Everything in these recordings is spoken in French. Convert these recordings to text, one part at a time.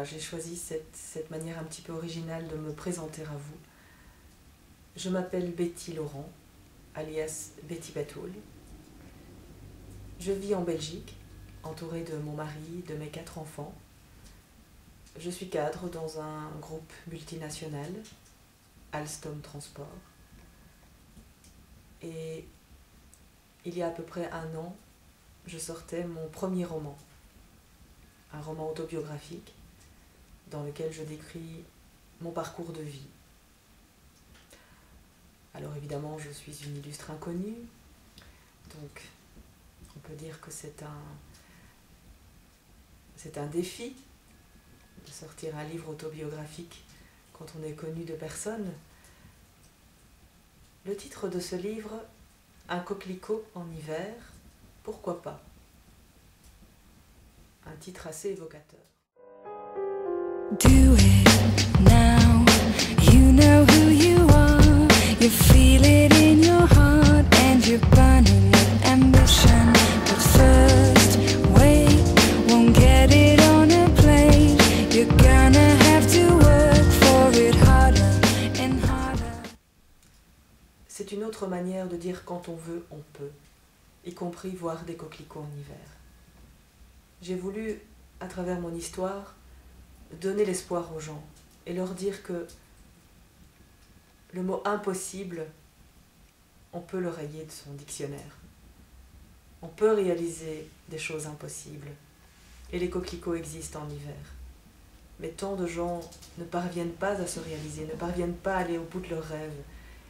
voilà, j'ai choisi cette manière un petit peu originale de me présenter à vous. Je m'appelle Betty Laurent, alias Betty Batoul. Je vis en Belgique, entourée de mon mari, de mes 4 enfants. Je suis cadre dans un groupe multinational, Alstom Transport. Et il y a à peu près 1 an, je sortais mon premier roman, un roman autobiographique dans lequel je décris mon parcours de vie. Alors évidemment, je suis une illustre inconnue, donc on peut dire que c'est un défi de sortir un livre autobiographique quand on est connu de personne. Le titre de ce livre, Un coquelicot en hiver, pourquoi pas? Un titre assez évocateur. Do it now, you know who you are, you feel it in your heart and you're burning with ambition. But first, wait, won't get it on a plate, you're gonna have to work for it harder and harder. C'est une autre manière de dire quand on veut, on peut, y compris voir des coquelicots en hiver. J'ai voulu, à travers mon histoire, donner l'espoir aux gens et leur dire que le mot impossible, on peut le rayer de son dictionnaire. On peut réaliser des choses impossibles et les coquelicots existent en hiver. Mais tant de gens ne parviennent pas à se réaliser, ne parviennent pas à aller au bout de leurs rêves,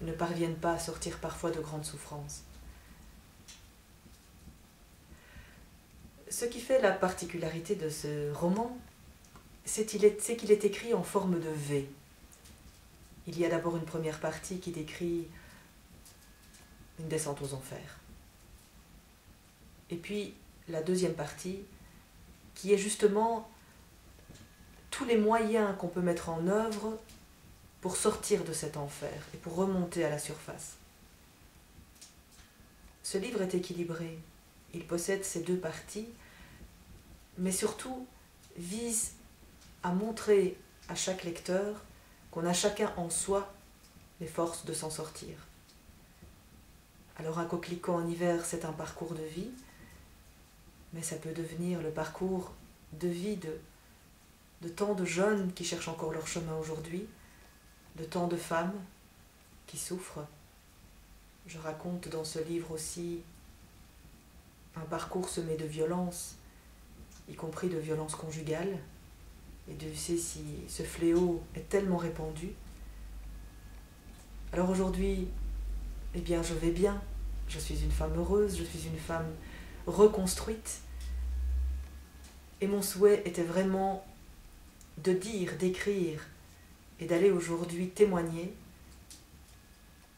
ne parviennent pas à sortir parfois de grandes souffrances. Ce qui fait la particularité de ce roman, c'est qu'il est écrit en forme de V. Il y a d'abord une première partie qui décrit une descente aux enfers. Et puis la deuxième partie qui est justement tous les moyens qu'on peut mettre en œuvre pour sortir de cet enfer et pour remonter à la surface. Ce livre est équilibré. Il possède ces 2 parties, mais surtout vise à montrer à chaque lecteur qu'on a chacun en soi les forces de s'en sortir. Alors un coquelicot en hiver, c'est un parcours de vie, mais ça peut devenir le parcours de vie de tant de jeunes qui cherchent encore leur chemin aujourd'hui, de tant de femmes qui souffrent. Je raconte dans ce livre aussi un parcours semé de violences, y compris de violences conjugales. Et Dieu sait si ce fléau est tellement répandu. Alors aujourd'hui, eh bien, je vais bien. Je suis une femme heureuse, je suis une femme reconstruite. Et mon souhait était vraiment de dire, d'écrire et d'aller aujourd'hui témoigner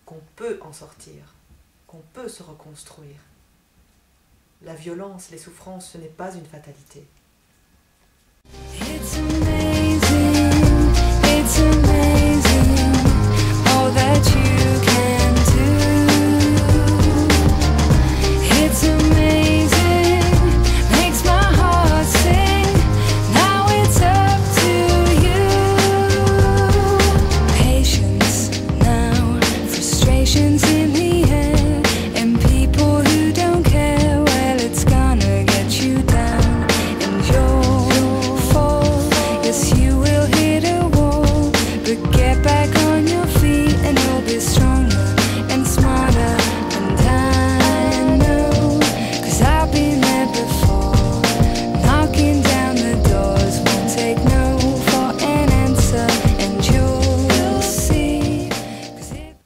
qu'on peut en sortir, qu'on peut se reconstruire. La violence, les souffrances, ce n'est pas une fatalité. It's amazing, all that you can do. It's amazing, makes my heart sing. Now it's up to you. Patience now, frustrations in the air, and people who don't care, well, it's gonna get you down, and you'll fall. Yes, you will hit a wall, but get back on your feet and you'll be stronger and smarter. And I know, 'cause I've been there before. Knocking down the doors won't take no for an answer, and you'll see. 'Cause it...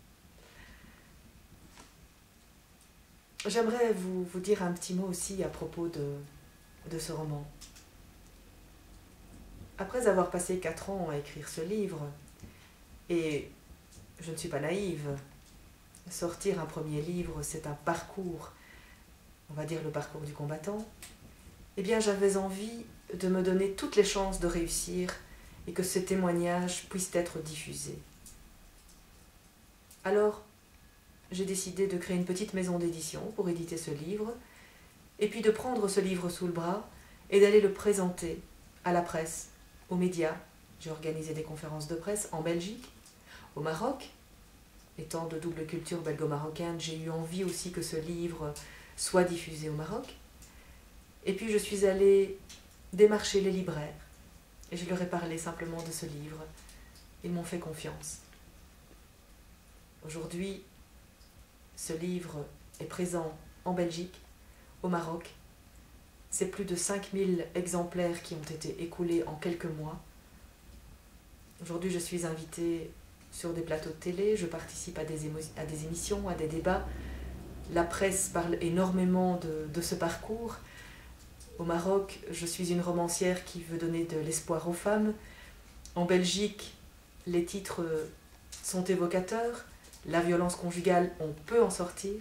J'aimerais vous dire un petit mot aussi à propos de ce roman. Après avoir passé 4 ans à écrire ce livre, et je ne suis pas naïve, sortir un premier livre, c'est un parcours, on va dire le parcours du combattant, eh bien j'avais envie de me donner toutes les chances de réussir et que ce témoignage puisse être diffusé. Alors, j'ai décidé de créer une petite maison d'édition pour éditer ce livre, et puis de prendre ce livre sous le bras et d'aller le présenter à la presse, aux médias. J'ai organisé des conférences de presse en Belgique, au Maroc. Étant de double culture belgo-marocaine, j'ai eu envie aussi que ce livre soit diffusé au Maroc. Et puis je suis allée démarcher les libraires et je leur ai parlé simplement de ce livre. Ils m'ont fait confiance. Aujourd'hui, ce livre est présent en Belgique, au Maroc. C'est plus de 5000 exemplaires qui ont été écoulés en quelques mois. Aujourd'hui, je suis invitée sur des plateaux de télé, je participe à des émissions, à des débats. La presse parle énormément de ce parcours. Au Maroc, je suis une romancière qui veut donner de l'espoir aux femmes. En Belgique, les titres sont évocateurs. La violence conjugale, on peut en sortir.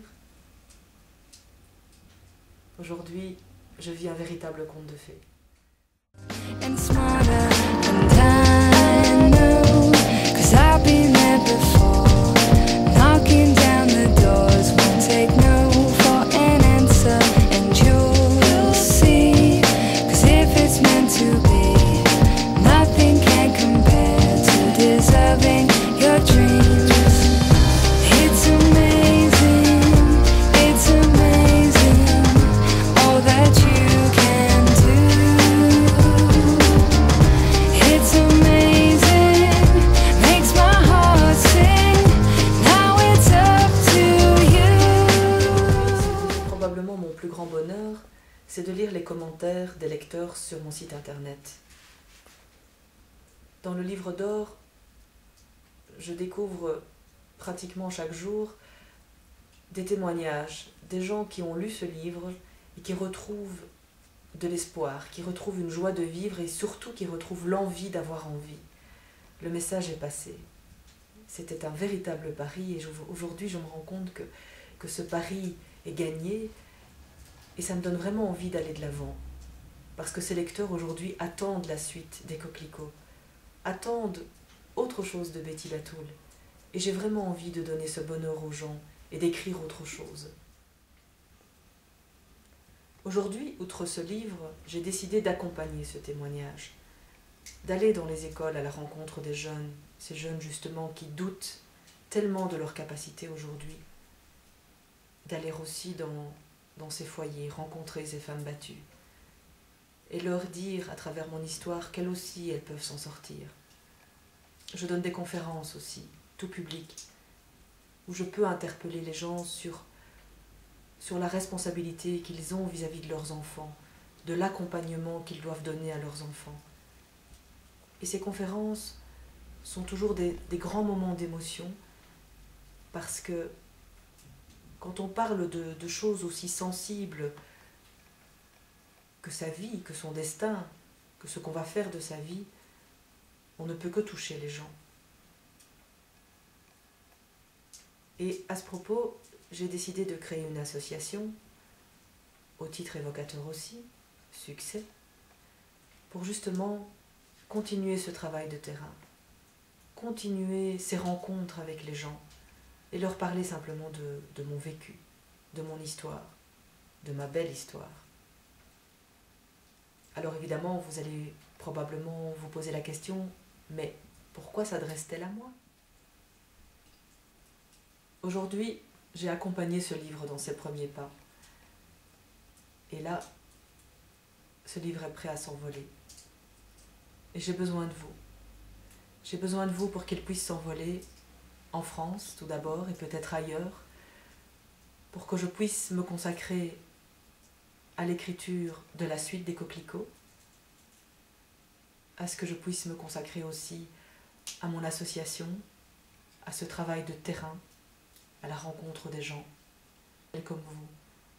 Aujourd'hui, je vis un véritable conte de fées. And smarter than I know, 'cause I've been there before. Knocking down the doors, won't take no for an answer. And you'll see, 'cause if it's meant to be, nothing can compare to deserving your dreams. It's amazing, all that you can do. It's amazing, makes my heart sing. Now it's up to you. Probablement mon plus grand bonheur, c'est de lire les commentaires des lecteurs sur mon site internet. Dans le livre d'or, je découvre pratiquement chaque jour des témoignages, des gens qui ont lu ce livre et qui retrouvent de l'espoir, qui retrouvent une joie de vivre et surtout qui retrouvent l'envie d'avoir envie. Le message est passé. C'était un véritable pari et aujourd'hui je me rends compte que ce pari est gagné et ça me donne vraiment envie d'aller de l'avant. Parce que ces lecteurs aujourd'hui attendent la suite des Coquelicots, attendent autre chose de Betty Batoul. Et j'ai vraiment envie de donner ce bonheur aux gens et d'écrire autre chose. Aujourd'hui, outre ce livre, j'ai décidé d'accompagner ce témoignage, d'aller dans les écoles à la rencontre des jeunes, ces jeunes justement qui doutent tellement de leur capacité aujourd'hui, d'aller aussi dans ces foyers, rencontrer ces femmes battues, et leur dire à travers mon histoire qu'elles aussi, elles peuvent s'en sortir. Je donne des conférences aussi, tout public, où je peux interpeller les gens sur la responsabilité qu'ils ont vis-à-vis de leurs enfants, de l'accompagnement qu'ils doivent donner à leurs enfants. Et ces conférences sont toujours des grands moments d'émotion, parce que quand on parle de choses aussi sensibles que sa vie, que son destin, que ce qu'on va faire de sa vie, on ne peut que toucher les gens. Et à ce propos, j'ai décidé de créer une association, au titre évocateur aussi, Succès, pour justement continuer ce travail de terrain, continuer ces rencontres avec les gens et leur parler simplement de mon vécu, de mon histoire, de ma belle histoire. Alors évidemment, vous allez probablement vous poser la question, mais pourquoi s'adresse-t-elle à moi ? Aujourd'hui, j'ai accompagné ce livre dans ses premiers pas. Et là, ce livre est prêt à s'envoler. Et j'ai besoin de vous. J'ai besoin de vous pour qu'il puisse s'envoler en France, tout d'abord, et peut-être ailleurs, pour que je puisse me consacrer à l'écriture de la suite des Coquelicots, à ce que je puisse me consacrer aussi à mon association, à ce travail de terrain, à la rencontre des gens, et comme vous,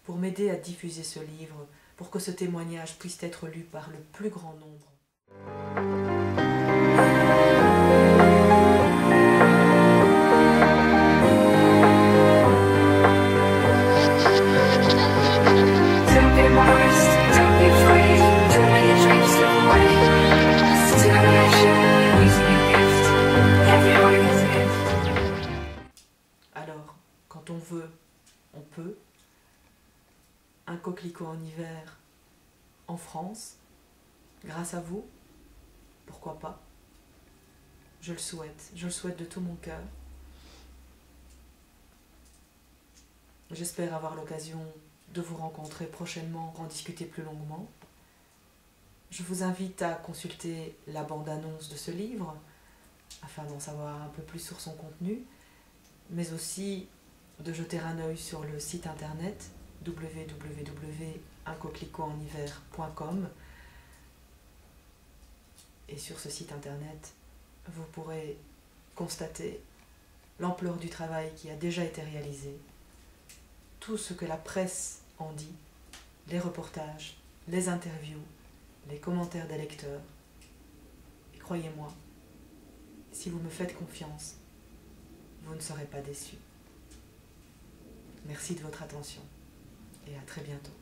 pour m'aider à diffuser ce livre, pour que ce témoignage puisse être lu par le plus grand nombre. Alors, quand on veut, on peut. Un coquelicot en hiver en France, grâce à vous, pourquoi pas? Je le souhaite de tout mon cœur. J'espère avoir l'occasion de vous rencontrer prochainement, en discuter plus longuement. Je vous invite à consulter la bande-annonce de ce livre, afin d'en savoir un peu plus sur son contenu, mais aussi de jeter un œil sur le site internet www.uncoquelicotenhiver.com. Et sur ce site internet, vous pourrez constater l'ampleur du travail qui a déjà été réalisé, tout ce que la presse en dit, les reportages, les interviews, les commentaires des lecteurs. Et croyez-moi, si vous me faites confiance, vous ne serez pas déçus. Merci de votre attention et à très bientôt.